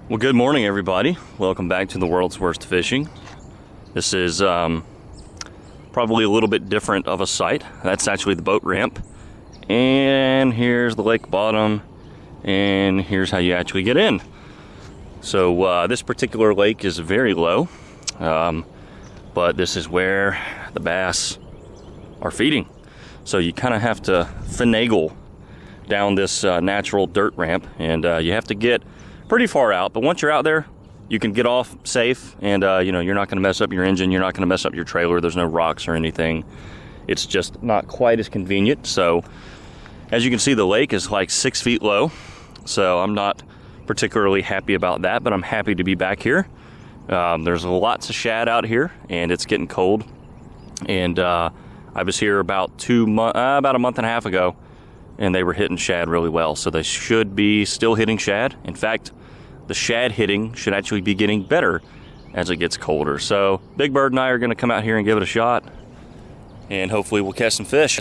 Well, good morning, everybody. Welcome back to the world's worst fishing. This is probably a little bit different of a site. That's actually the boat ramp. And here's the lake bottom. And here's how you actually get in. So this particular lake is very low. But this is where the bass are feeding. So you kind of have to finagle down this natural dirt ramp. And you have to get pretty far out, but once you're out there, you can get off safe, and you know, you're not going to mess up your engine, you're not going to mess up your trailer. There's no rocks or anything. It's just not quite as convenient. So as you can see, the lake is like 6 feet low, so I'm not particularly happy about that, but I'm happy to be back here. There's lots of shad out here, and it's getting cold. And I was here about a month and a half ago, and they were hitting shad really well, so they should be still hitting shad. In fact, the shad hitting should actually be getting better as it gets colder. So Big Bird and I are going to come out here and give it a shot, and hopefully we'll catch some fish.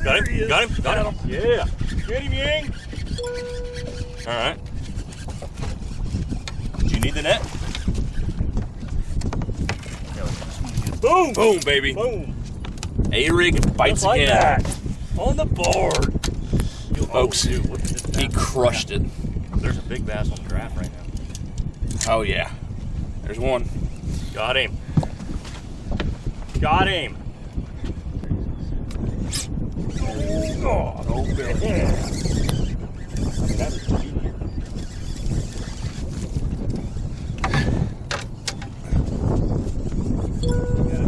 Got him? Got him? Got him? Yeah. Get him, Yang. All right. Do you need the net? Boom! Boom, baby. Boom. A-rig bites like again. That. On the board. Folks, he crushed it. There's a big bass on the draft right now. Oh, yeah. There's one. Got him. Got him. Oh, no, Billy. Yeah.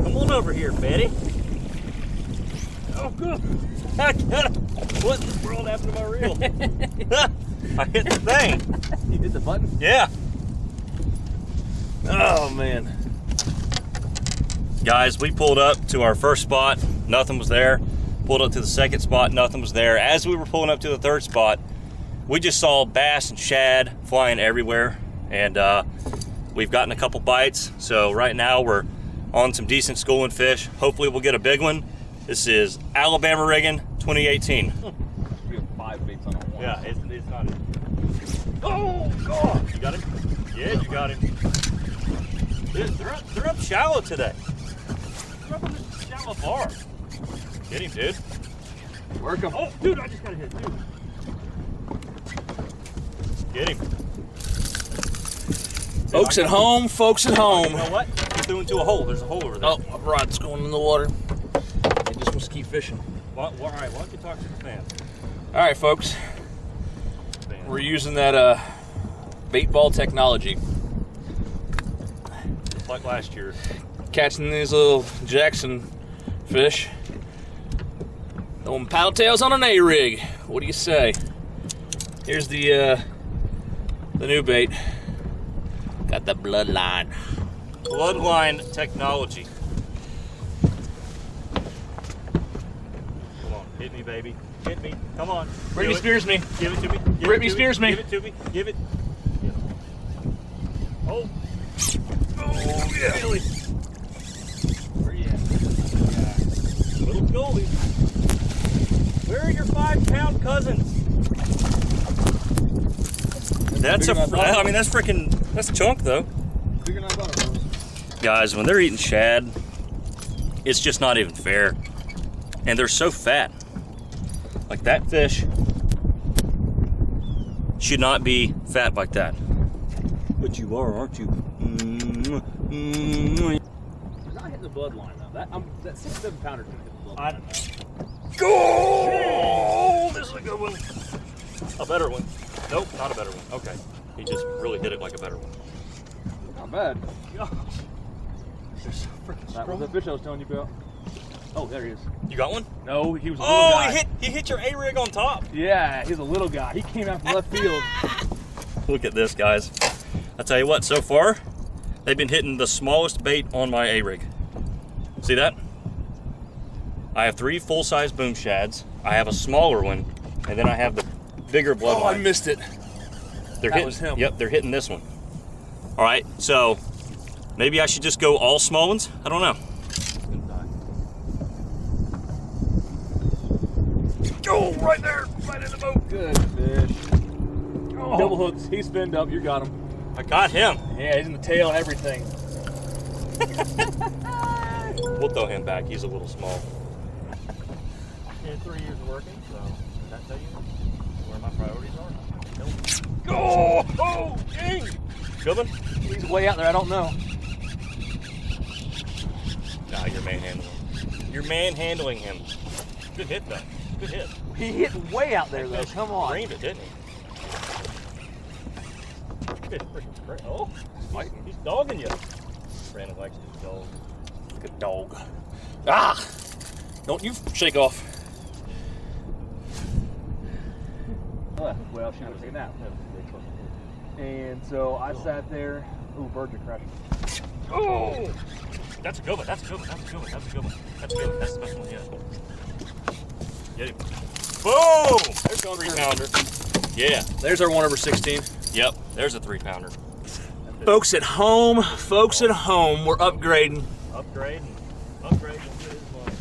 Come on over here, Betty. Oh, good. I got him. What in the world happened to my reel? I hit the thing. You hit the button? Yeah. Oh, man. Guys, we pulled up to our first spot. Nothing was there. Pulled up to the second spot, nothing was there. As we were pulling up to the third spot, we just saw bass and shad flying everywhere, and we've gotten a couple bites. So right now we're on some decent schooling fish. Hopefully we'll get a big one. This is Alabama rigging 2018. We have 5 baits on one. Yeah, it's not it. Oh, God! You got him? Yeah, you got him. They're up shallow today. They're up on this shallow bar. Get him, dude. Work him. Oh, dude, I just got a hit, dude. Get him. Folks at home, folks at home. You know what? He threw into a hole. There's a hole over there. Oh, my rod's going in the water. He just wants to keep fishing. Well, all right, why don't you talk to the fan? All right, folks. We're using that bait ball technology. Just like last year. Catching these little Jackson fish. Throwing paddle tails on an A-rig. What do you say? Here's the new bait. Got the bloodline. Bloodline technology. Come on, hit me, baby. Hit me. Come on. Brittany spears me. Give it to me. Brittany spears me. Give it to me. Give it. Oh. Oh, yeah. Billy. Where you at? Little Goldie. Where are your 5-pound cousins? That's I mean, that's freaking, that's chunk though. Bigger than I thought it was. Guys, when they're eating shad, it's just not even fair. And they're so fat. Like that fish should not be fat like that. But you are, aren't you? You're not hitting the bloodline though. That 6-7 pounder is gonna hit the bloodline. I don't know. Oh, this is a good one. A better one. Nope, not a better one. Okay. He just really hit it like a better one. Not bad. They're so freaking strong. That was the fish I was telling you about. Oh, there he is. You got one? No, he was a little guy. Oh, he hit your A-rig on top. Yeah, he's a little guy. He came out from left field. Look at this, guys. I'll tell you what, so far, they've been hitting the smallest bait on my A-rig. See that? I have 3 full-size boom shads. I have a smaller one, and then I have the bigger bloodline. Oh, I missed it. That was him. Yep, they're hitting this one. All right, so maybe I should just go all small ones? I don't know. Oh, right there, right in the boat. Good fish. Oh. Double hooks. He spinned up. You got him. I got him. Yeah, he's in the tail and everything. We'll throw him back. He's a little small. In 3 years of working, so does that tell you where my priorities are? Nope. Oh, dang. Coming? He's way out there. I don't know. Nah, you're manhandling him. You're manhandling him. Good hit, though. Good hit. He hit way out there, though. Come on. Framed it, didn't he? Good freaking crazy. Oh, He's fighting. he's dogging you. Brandon likes his dog. Like a dog. Ah! Don't you shake off. Well, she was taking a nap. And so I sat there. Ooh, birds are crashing. Oh! That's a good one. That's a good one. That's a good one. That's a good one. That's a good one. That's the best one yet. Get him. Boom! There's a 3-pounder. Yeah. There's our 1/16. Yep. There's a 3-pounder. Folks at home, we're upgrading. Upgrade. We'll get his money.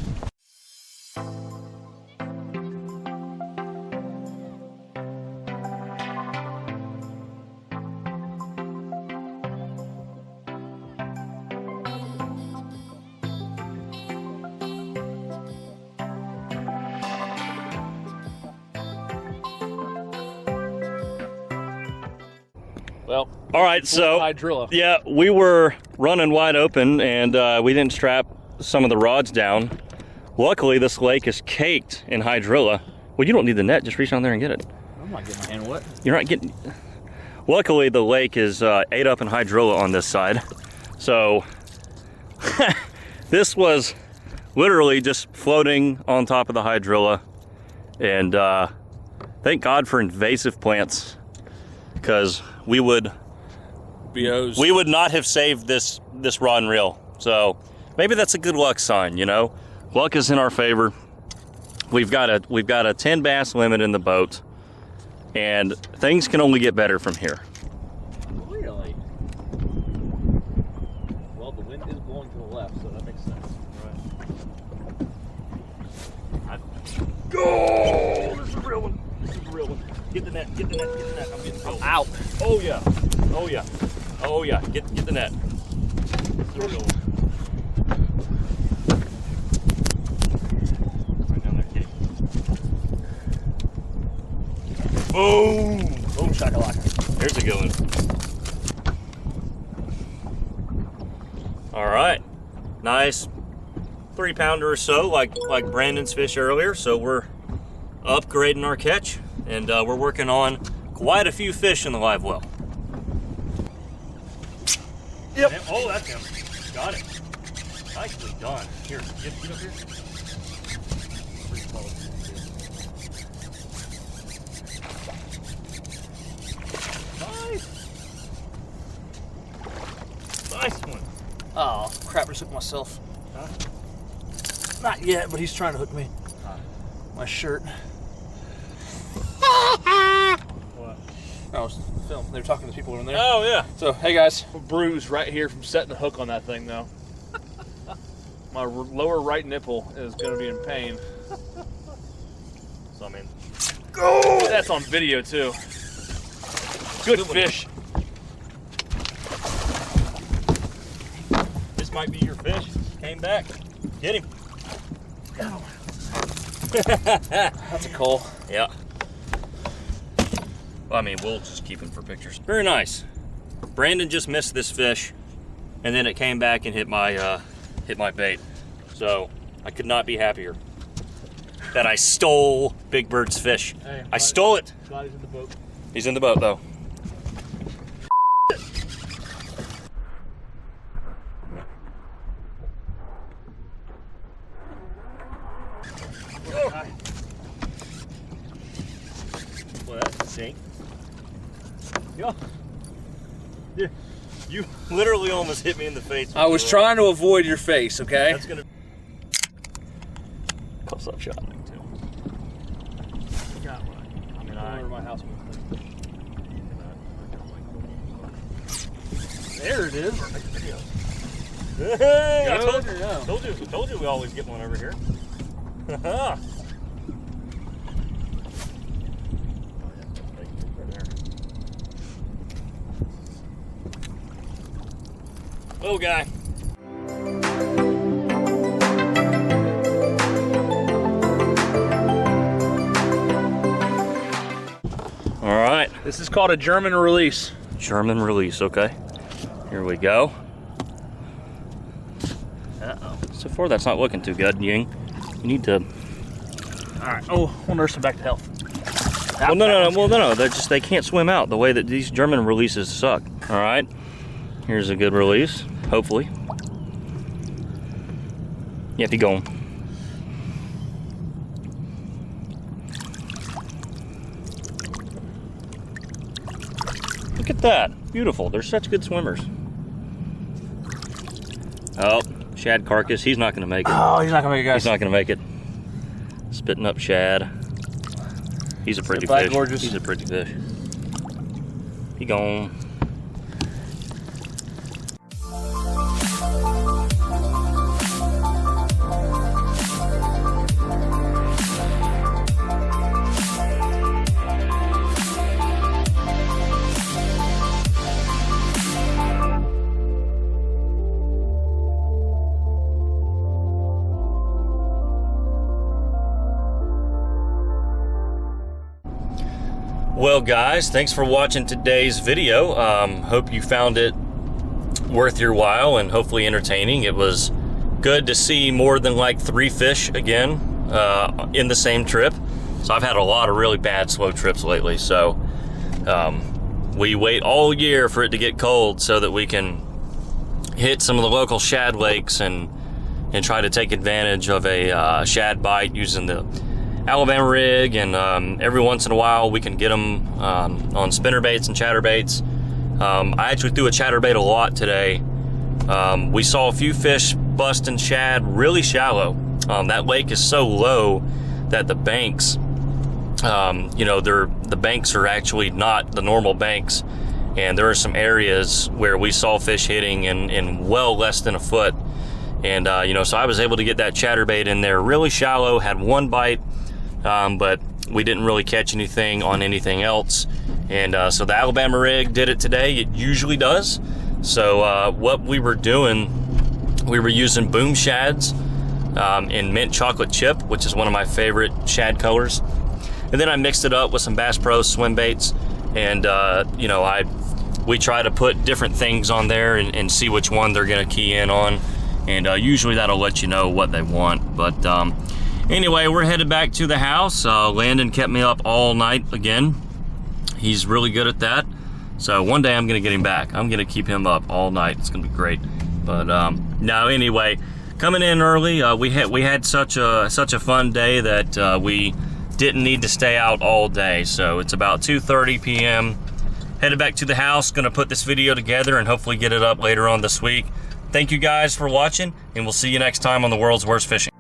Well, All right, so hydrilla. yeah, we were running wide open and we didn't strap some of the rods down. Luckily, this lake is caked in hydrilla. Well, you don't need the net. Just reach down there and get it. I'm not getting my hand wet. You're not getting... Luckily, the lake is ate up in hydrilla on this side. So this was literally just floating on top of the hydrilla. And thank God for invasive plants, because we would not have saved this rod and reel. So maybe that's a good luck sign, you know? Luck is in our favor. We've got a 10 bass limit in the boat, and things can only get better from here. Really? Well, the wind is blowing to the left, so that makes sense. Right. Go! This is a real one. This is a real one. Get the net. Get the net. Get the net. I'm getting filled. Out. Oh yeah. Oh yeah. Oh yeah. Get the net. This is a real one. Right down there. Get it. Boom! Boom shakalaka. There's a good one. All right. Nice 3-pounder or so, like Brandon's fish earlier. So we're upgrading our catch, and we're working on quite a few fish in the live well. Yep. Oh, that's him. Got it. Nicely done. Here, get up here. Pretty close. Nice. Nice one. Oh, crap, I just hooked myself. Huh? Not yet, but he's trying to hook me. My shirt. What? I was film. They were talking to people in there. Oh, yeah. So, hey guys. I'm bruised right here from setting the hook on that thing, though. My lower right nipple is going to be in pain. So, I mean, Go! That's on video, too. Good fish. this might be your fish. Came back. Get him. That's a coal. Yeah. Well, I mean, we'll just keep him for pictures. Very nice. Brandon just missed this fish, and then it came back and hit my bait. So I could not be happier that I stole Big Bird's fish. Hey, I stole it. Glad he's in the boat. He's in the boat though. Well, that's a sink. Yeah. You literally almost hit me in the face. I was trying to avoid your face, okay? That's gonna. Close up shot too. Got one. I mean, I. My house There it is. Hey, I Yeah. told you we always get one over here. Little guy. All right, This is called a German release. German release, okay. Here we go. Uh-oh. So far, that's not looking too good, Ying. You need to. All right. Oh, we'll nurse them back to health. Well, no. They can't swim out the way that these German releases suck. All right. Here's a good release, hopefully. Yeah, keep going. Look at that. Beautiful. They're such good swimmers. Oh, shad carcass. He's not going to make it. Oh, he's not gonna make it, guys. He's not going to make it. Spitting up shad. He's a pretty Back fish. gorgeous. He's a pretty fish. He gone. Well guys, thanks for watching today's video. Hope you found it worth your while and hopefully entertaining. It was good to see more than like 3 fish again in the same trip. So I've had a lot of really bad slow trips lately. So we wait all year for it to get cold so that we can hit some of the local shad lakes and try to take advantage of a shad bite using the Alabama rig, and every once in a while we can get them on spinnerbaits and chatterbaits. I actually threw a chatterbait a lot today. We saw a few fish busting shad really shallow. That lake is so low that the banks, the banks are actually not the normal banks, and there are some areas where we saw fish hitting in well less than a foot. And so I was able to get that chatterbait in there really shallow, had one bite. But we didn't really catch anything on anything else, and so the Alabama rig did it today. It usually does. So what we were doing, we were using boom shads in mint chocolate chip, which is one of my favorite shad colors, and then I mixed it up with some Bass Pro swim baits, and we try to put different things on there and see which one they're gonna key in on, and usually that'll let you know what they want. But anyway, we're headed back to the house. Landon kept me up all night again. He's really good at that. So one day I'm gonna get him back. I'm gonna keep him up all night. It's gonna be great. But no, anyway, coming in early. We had such a fun day that we didn't need to stay out all day. So it's about 2:30 p.m. Headed back to the house. Gonna put this video together and hopefully get it up later on this week. Thank you guys for watching, and we'll see you next time on the World's Worst Fishing.